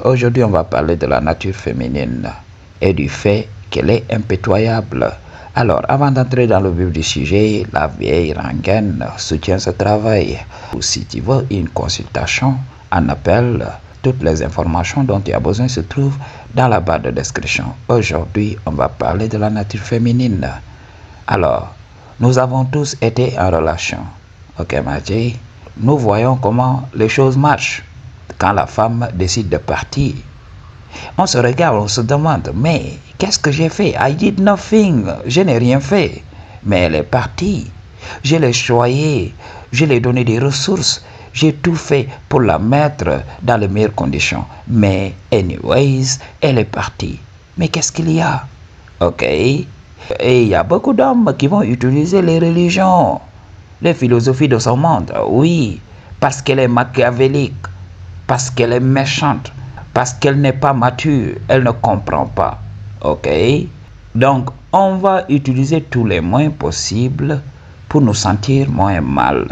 Aujourd'hui, on va parler de la nature féminine et du fait qu'elle est impitoyable. Alors, avant d'entrer dans le vif du sujet, la vieille rengaine soutient ce travail. Si tu veux une consultation, un appel, toutes les informations dont tu as besoin se trouvent dans la barre de description. Aujourd'hui, on va parler de la nature féminine. Alors, nous avons tous été en relation. Ok, Madji? Nous voyons comment les choses marchent. Quand la femme décide de partir, on se regarde, on se demande, mais qu'est-ce que j'ai fait? I did nothing. Je n'ai rien fait. Mais elle est partie. Je l'ai choyée. Je lui ai donné des ressources. J'ai tout fait pour la mettre dans les meilleures conditions. Mais anyways, elle est partie. Mais qu'est-ce qu'il y a? Ok. Et il y a beaucoup d'hommes qui vont utiliser les religions, les philosophies de son monde. Oui, parce qu'elle est machiavélique, parce qu'elle est méchante, parce qu'elle n'est pas mature, elle ne comprend pas. Ok? Donc, on va utiliser tous les moyens possibles pour nous sentir moins mal.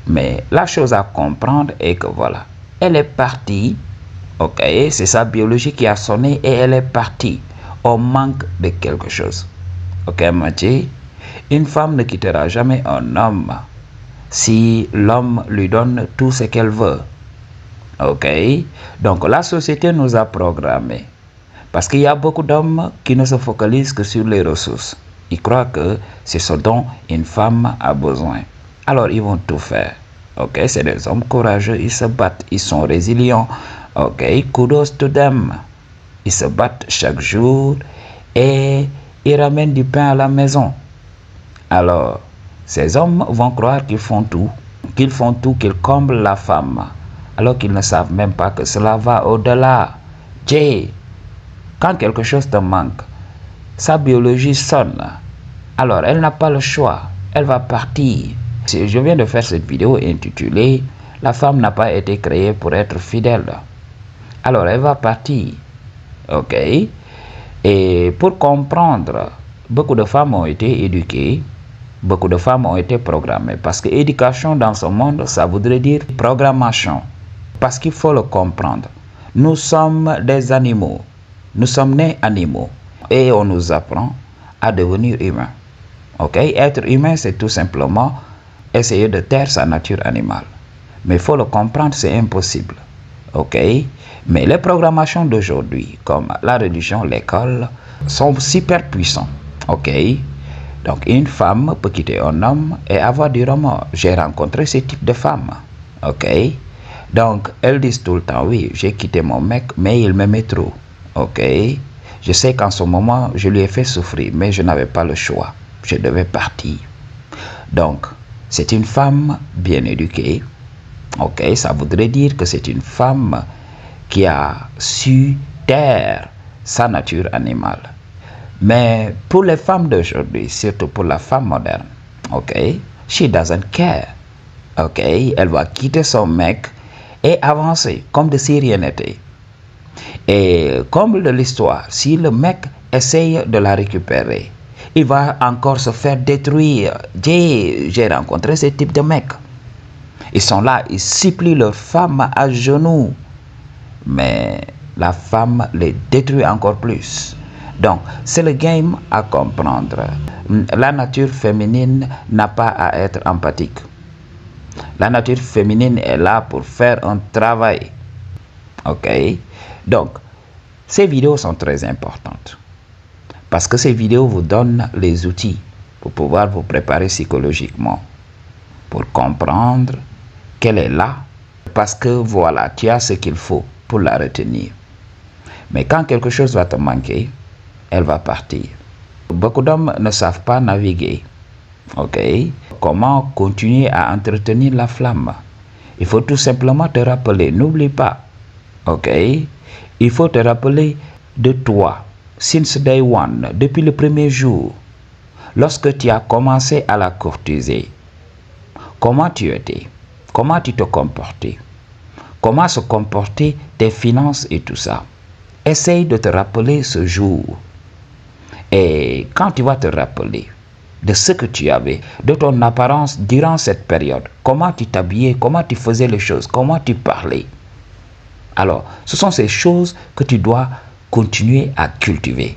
Mais la chose à comprendre est que voilà, elle est partie. Ok? C'est sa biologie qui a sonné et elle est partie. On manque de quelque chose. Ok, Mathieu? Une femme ne quittera jamais un homme si l'homme lui donne tout ce qu'elle veut. Ok? Donc la société nous a programmés. Parce qu'il y a beaucoup d'hommes qui ne se focalisent que sur les ressources. Ils croient que c'est ce dont une femme a besoin. Alors ils vont tout faire. Ok? C'est des hommes courageux, ils se battent, ils sont résilients. Ok? Kudos to them. Ils se battent chaque jour et ils ramènent du pain à la maison. Alors, ces hommes vont croire qu'ils font tout, qu'ils comblent la femme, alors qu'ils ne savent même pas que cela va au-delà. Quand quelque chose te manque, sa biologie sonne, alors elle n'a pas le choix, elle va partir. Je viens de faire cette vidéo intitulée « La femme n'a pas été créée pour être fidèle ». Alors elle va partir. Ok? Et pour comprendre, beaucoup de femmes ont été éduquées, beaucoup de femmes ont été programmées. Parce que éducation dans ce monde, ça voudrait dire programmation. Parce qu'il faut le comprendre. Nous sommes des animaux. Nous sommes nés animaux. Et on nous apprend à devenir humains. Ok? Être humain, c'est tout simplement essayer de taire sa nature animale. Mais il faut le comprendre, c'est impossible. Ok? Mais les programmations d'aujourd'hui, comme la religion, l'école, sont super puissants. Ok? Donc une femme peut quitter un homme et avoir du remords. J'ai rencontré ce type de femmes. Ok? Donc elles disent tout le temps, oui, j'ai quitté mon mec, mais il m'aimait trop. Ok? Je sais qu'en ce moment, je lui ai fait souffrir, mais je n'avais pas le choix. Je devais partir. Donc, c'est une femme bien éduquée. Ok? Ça voudrait dire que c'est une femme qui a su taire sa nature animale. Mais pour les femmes d'aujourd'hui, surtout pour la femme moderne, ok, she doesn't care. Ok, elle va quitter son mec et avancer comme de si rien n'était. Et comme de l'histoire, si le mec essaye de la récupérer, il va encore se faire détruire. J'ai rencontré ce type de mecs. Ils sont là, ils supplient leur femme à genoux. Mais la femme les détruit encore plus. Donc, c'est le game à comprendre. La nature féminine n'a pas à être empathique. La nature féminine est là pour faire un travail. Ok? Donc, ces vidéos sont très importantes. Parce que ces vidéos vous donnent les outils pour pouvoir vous préparer psychologiquement. Pour comprendre qu'elle est là. Parce que voilà, tu as ce qu'il faut pour la retenir. Mais quand quelque chose va te manquer, elle va partir. Beaucoup d'hommes ne savent pas naviguer. Ok? Comment continuer à entretenir la flamme? Il faut tout simplement te rappeler, n'oublie pas. Ok? Il faut te rappeler de toi, since day one, depuis le premier jour, lorsque tu as commencé à la courtiser. Comment tu étais? Comment tu te comportais? Comment se comportaient tes finances et tout ça? Essaye de te rappeler ce jour. Et quand tu vas te rappeler de ce que tu avais, de ton apparence durant cette période, comment tu t'habillais, comment tu faisais les choses, comment tu parlais. Alors, ce sont ces choses que tu dois continuer à cultiver.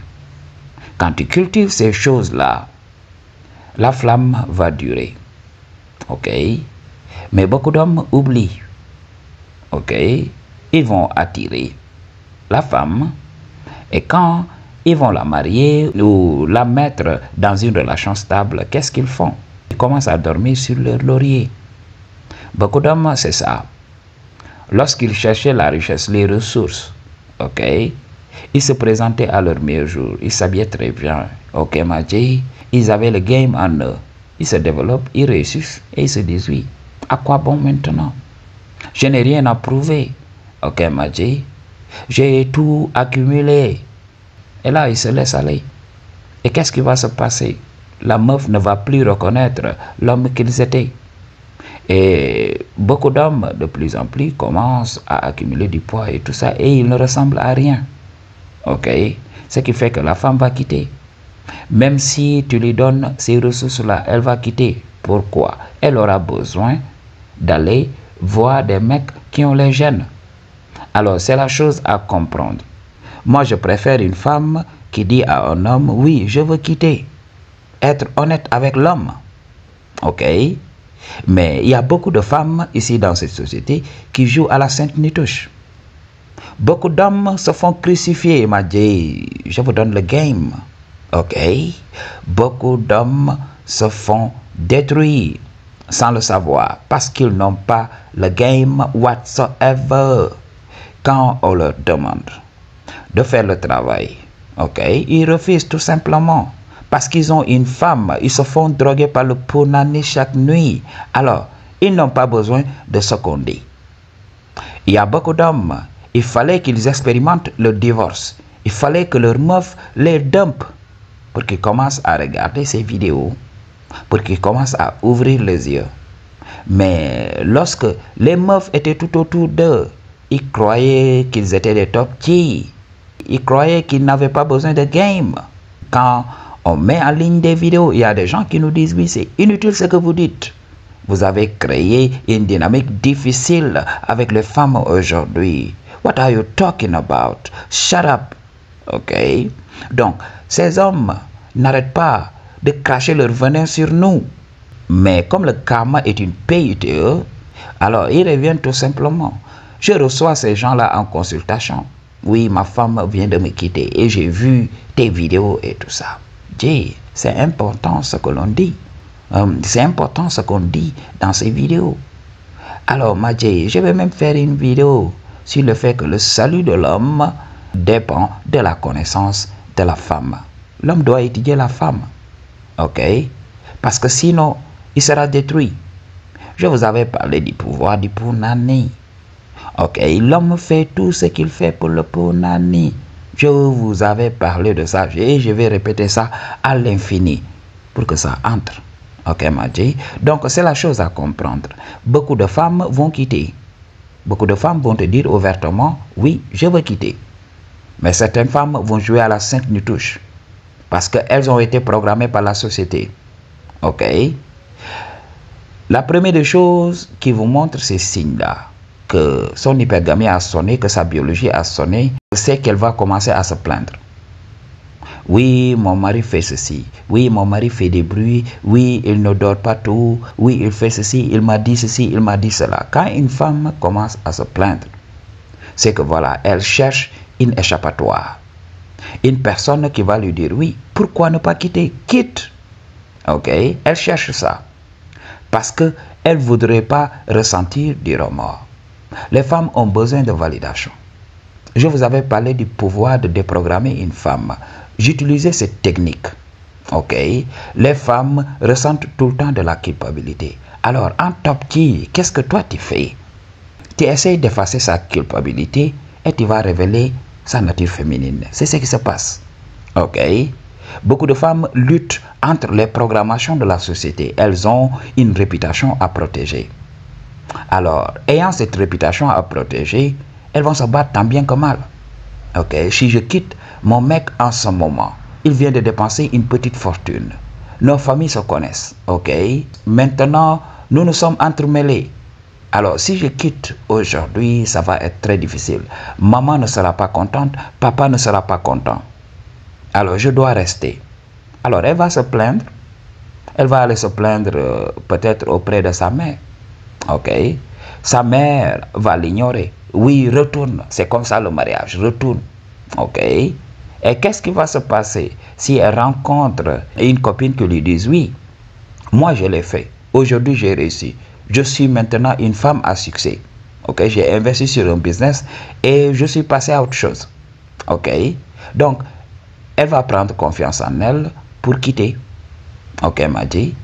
Quand tu cultives ces choses-là, la flamme va durer. Ok? Mais beaucoup d'hommes oublient. Ok? Ils vont attirer la femme et quand ils vont la marier ou la mettre dans une relation stable, qu'est-ce qu'ils font? Ils commencent à dormir sur leur laurier. Beaucoup d'hommes, c'est ça. Lorsqu'ils cherchaient la richesse, les ressources, ok, ils se présentaient à leur meilleur jour. Ils s'habillaient très bien. Ok, Madji, ils avaient le game en eux. Ils se développent, ils réussissent et ils se disent oui. À quoi bon maintenant? Je n'ai rien à prouver. Ok, Madji, j'ai tout accumulé. Et là, ils se laissent aller. Et qu'est-ce qui va se passer? La meuf ne va plus reconnaître l'homme qu'ils étaient. Et beaucoup d'hommes, de plus en plus, commencent à accumuler du poids et tout ça, et ils ne ressemblent à rien. Ok? Ce qui fait que la femme va quitter. Même si tu lui donnes ces ressources-là, elle va quitter. Pourquoi? Elle aura besoin d'aller voir des mecs qui ont les gènes. Alors, c'est la chose à comprendre. Moi, je préfère une femme qui dit à un homme, oui, je veux quitter. Être honnête avec l'homme. Ok? Mais il y a beaucoup de femmes ici dans cette société qui jouent à la Sainte Nitouche. Beaucoup d'hommes se font crucifier. Il m'a dit, je vous donne le game. Ok? Beaucoup d'hommes se font détruire sans le savoir parce qu'ils n'ont pas le game whatsoever. Quand on leur demande de faire le travail, ok, ils refusent tout simplement. Parce qu'ils ont une femme, ils se font droguer par le punani chaque nuit. Alors, ils n'ont pas besoin de ce qu'on dit. Il y a beaucoup d'hommes, il fallait qu'ils expérimentent le divorce. Il fallait que leur meuf les dump pour qu'ils commencent à regarder ces vidéos, pour qu'ils commencent à ouvrir les yeux. Mais lorsque les meufs étaient tout autour d'eux, ils croyaient qu'ils étaient des top G. Ils croyaient qu'ils n'avaient pas besoin de game. Quand on met en ligne des vidéos, il y a des gens qui nous disent, oui, c'est inutile ce que vous dites. Vous avez créé une dynamique difficile avec les femmes aujourd'hui. What are you talking about? Shut up. Ok? Donc, ces hommes n'arrêtent pas de cracher leur venin sur nous. Mais comme le karma est une PITE, alors ils reviennent tout simplement. Je reçois ces gens-là en consultation. Oui, ma femme vient de me quitter et j'ai vu tes vidéos et tout ça. C'est important ce que l'on dit. C'est important ce qu'on dit dans ces vidéos. Alors, Madji, je vais même faire une vidéo sur le fait que le salut de l'homme dépend de la connaissance de la femme. L'homme doit étudier la femme. Ok? Parce que sinon, il sera détruit. Je vous avais parlé du pouvoir du punani. Ok? L'homme fait tout ce qu'il fait pour le punani. Je vous avais parlé de ça et je vais répéter ça à l'infini pour que ça entre. Ok, Madji? Donc, c'est la chose à comprendre. Beaucoup de femmes vont quitter. Beaucoup de femmes vont te dire ouvertement, oui, je veux quitter. Mais certaines femmes vont jouer à la Sainte Nitouche parce qu'elles ont été programmées par la société. Ok? La première des choses qui vous montre ces signes-là, que son hypergamie a sonné, que sa biologie a sonné, c'est qu'elle va commencer à se plaindre. Oui, mon mari fait ceci. Oui, mon mari fait des bruits. Oui, il ne dort pas tout. Oui, il fait ceci. Il m'a dit ceci. Il m'a dit cela. Quand une femme commence à se plaindre, c'est que voilà, elle cherche une échappatoire. Une personne qui va lui dire oui, pourquoi ne pas quitter? Quitte. Ok? Elle cherche ça. Parce qu'elle ne voudrait pas ressentir du remords. Les femmes ont besoin de validation. Je vous avais parlé du pouvoir de déprogrammer une femme. J'utilisais cette technique. Ok? Les femmes ressentent tout le temps de la culpabilité. Alors, en top tier, qu'est-ce que toi tu fais? Tu essaies d'effacer sa culpabilité et tu vas révéler sa nature féminine. C'est ce qui se passe. Ok? Beaucoup de femmes luttent entre les programmations de la société. Elles ont une réputation à protéger. Alors, ayant cette réputation à protéger, elles vont se battre tant bien que mal. Ok, si je quitte mon mec en ce moment, il vient de dépenser une petite fortune. Nos familles se connaissent. Ok, maintenant, nous nous sommes entremêlés. Alors, si je quitte aujourd'hui, ça va être très difficile. Maman ne sera pas contente, papa ne sera pas content. Alors, je dois rester. Alors, elle va se plaindre. Elle va aller se plaindre peut-être auprès de sa mère. Ok? Sa mère va l'ignorer. Oui, retourne. C'est comme ça le mariage. Retourne. Ok? Et qu'est-ce qui va se passer si elle rencontre une copine qui lui dit oui, moi je l'ai fait. Aujourd'hui j'ai réussi. Je suis maintenant une femme à succès. Ok? J'ai investi sur un business et je suis passé à autre chose. Ok? Donc, elle va prendre confiance en elle pour quitter. Ok, m'a dit.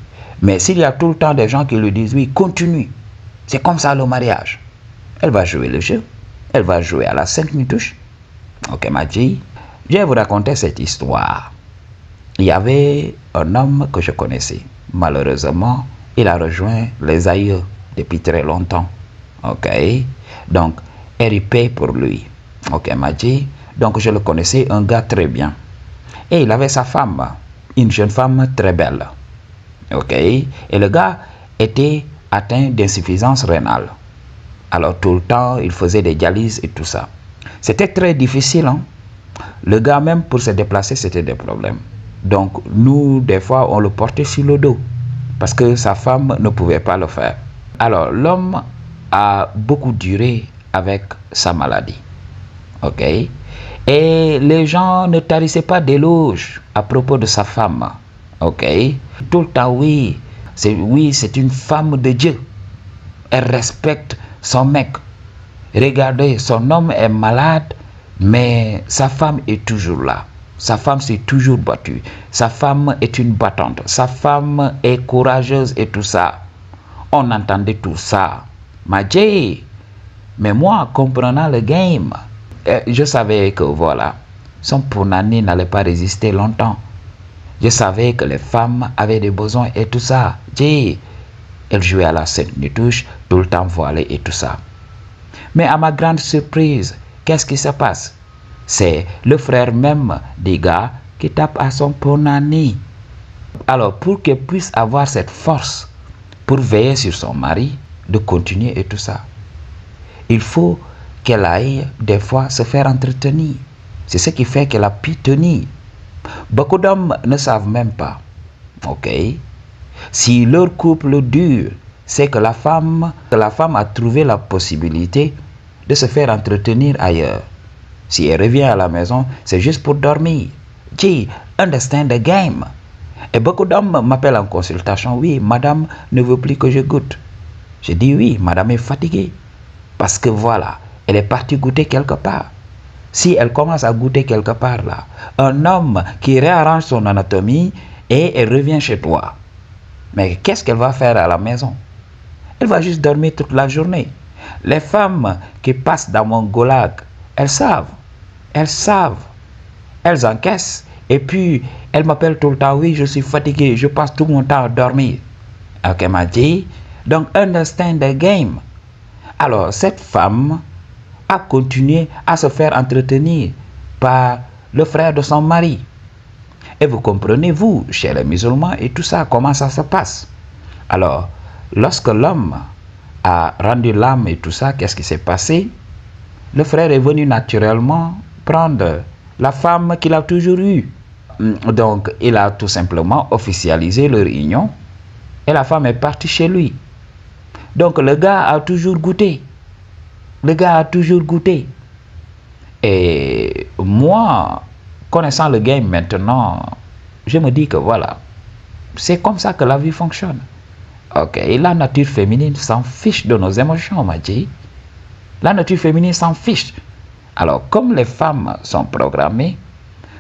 Mais s'il y a tout le temps des gens qui lui disent oui, continue. C'est comme ça le mariage. Elle va jouer le jeu. Elle va jouer à la 5 touches. Ok, m'a dit. Je vais vous raconter cette histoire. Il y avait un homme que je connaissais. Malheureusement, il a rejoint les aïeux depuis très longtemps. Ok. Donc, RIP pour lui. Ok, m'a dit. Donc, je le connaissais, un gars très bien. Et il avait sa femme, une jeune femme très belle. Ok. Et le gars était atteint d'insuffisance rénale. Alors, tout le temps, il faisait des dialyses et tout ça. C'était très difficile, hein. Le gars, même pour se déplacer, c'était des problèmes. Donc, nous, des fois, on le portait sur le dos. Parce que sa femme ne pouvait pas le faire. Alors, l'homme a beaucoup duré avec sa maladie. Ok? Et les gens ne tarissaient pas d'éloges à propos de sa femme. Ok? Tout le temps, oui, c'est une femme de Dieu. Elle respecte son mec. Regardez, son homme est malade, mais sa femme est toujours là. Sa femme s'est toujours battue. Sa femme est une battante. Sa femme est courageuse et tout ça. On entendait tout ça. Madjé. Mais moi, comprenant le game, je savais que voilà, son Punani n'allait pas résister longtemps. Je savais que les femmes avaient des besoins et tout ça. Elle jouait à la scène de touche, tout le temps voilée et tout ça. Mais à ma grande surprise, qu'est-ce qui se passe? C'est le frère même des gars qui tape à son Punani. Alors, pour qu'elle puisse avoir cette force pour veiller sur son mari, de continuer et tout ça, il faut qu'elle aille des fois se faire entretenir. C'est ce qui fait qu'elle a pu tenir. Beaucoup d'hommes ne savent même pas. Ok? Si leur couple dure, c'est que la femme a trouvé la possibilité de se faire entretenir ailleurs. Si elle revient à la maison, c'est juste pour dormir. Gee, understand the game. Et beaucoup d'hommes m'appellent en consultation. Oui, madame ne veut plus que je goûte. Je dis oui, madame est fatiguée. Parce que voilà, elle est partie goûter quelque part. Si elle commence à goûter quelque part là, un homme qui réarrange son anatomie et elle revient chez toi. Mais qu'est-ce qu'elle va faire à la maison? Elle va juste dormir toute la journée. Les femmes qui passent dans mon goulag, elles savent. Elles encaissent. Et puis, elles m'appellent tout le temps. Oui, je suis fatiguée. Je passe tout mon temps à dormir. Ok, m'a dit. Donc, understand the game. Alors, cette femme a continué à se faire entretenir par le frère de son mari. Et vous comprenez, vous, chez les musulmans et tout ça, comment ça se passe? Alors, lorsque l'homme a rendu l'âme et tout ça, qu'est-ce qui s'est passé? Le frère est venu naturellement prendre la femme qu'il a toujours eue. Donc, il a tout simplement officialisé leur union et la femme est partie chez lui. Donc, le gars a toujours goûté. Le gars a toujours goûté. Et moi, connaissant le game maintenant, je me dis que voilà, c'est comme ça que la vie fonctionne. Ok, la nature féminine s'en fiche de nos émotions, on m'a dit. La nature féminine s'en fiche. Alors, comme les femmes sont programmées,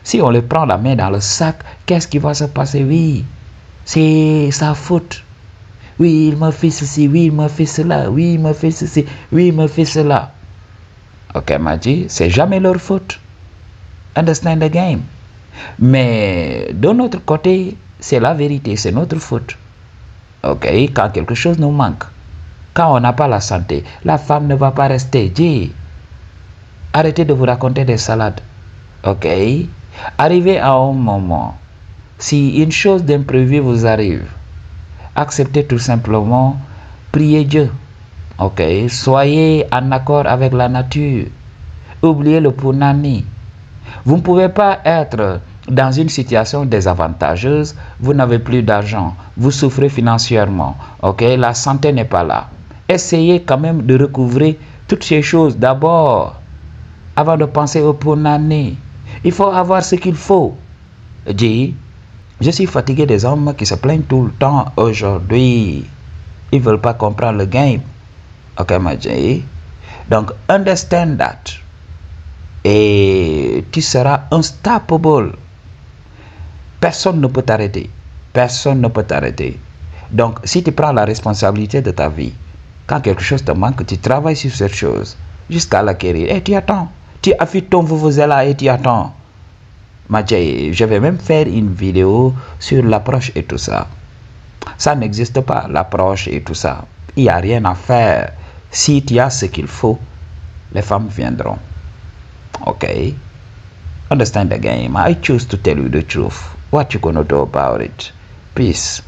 si on les prend la main dans le sac, qu'est-ce qui va se passer? Oui, c'est sa faute. Oui, il m'a fait ceci, oui, il m'a fait cela, oui, il m'a fait ceci, oui, il m'a fait cela. Ok, m'a dit, c'est jamais leur faute. Understand the game. Mais de notre côté, c'est la vérité, c'est notre faute. Ok, quand quelque chose nous manque, quand on n'a pas la santé, la femme ne va pas rester. Dis, arrêtez de vous raconter des salades. Ok, arrivez à un moment, si une chose d'imprévu vous arrive, acceptez tout simplement, priez Dieu. Ok, soyez en accord avec la nature. Oubliez le punani. Vous ne pouvez pas être dans une situation désavantageuse, vous n'avez plus d'argent, vous souffrez financièrement, ok, la santé n'est pas là. Essayez quand même de recouvrer toutes ces choses d'abord, avant de penser au punani. Il faut avoir ce qu'il faut. Dis, je suis fatigué des hommes qui se plaignent tout le temps aujourd'hui. Ils ne veulent pas comprendre le game. Ok, ma J. Donc, understand that. Et tu seras unstoppable. Personne ne peut t'arrêter. Personne ne peut t'arrêter. Donc, si tu prends la responsabilité de ta vie, quand quelque chose te manque, tu travailles sur cette chose jusqu'à l'acquérir. Et tu attends. Tu affûtes ton vuvuzela et tu attends. Madjay, je vais même faire une vidéo sur l'approche et tout ça. Ça n'existe pas, l'approche et tout ça. Il n'y a rien à faire. Si tu as ce qu'il faut, les femmes viendront. Okay? Understand the game. I choose to tell you the truth. What you gonna do about it? Peace.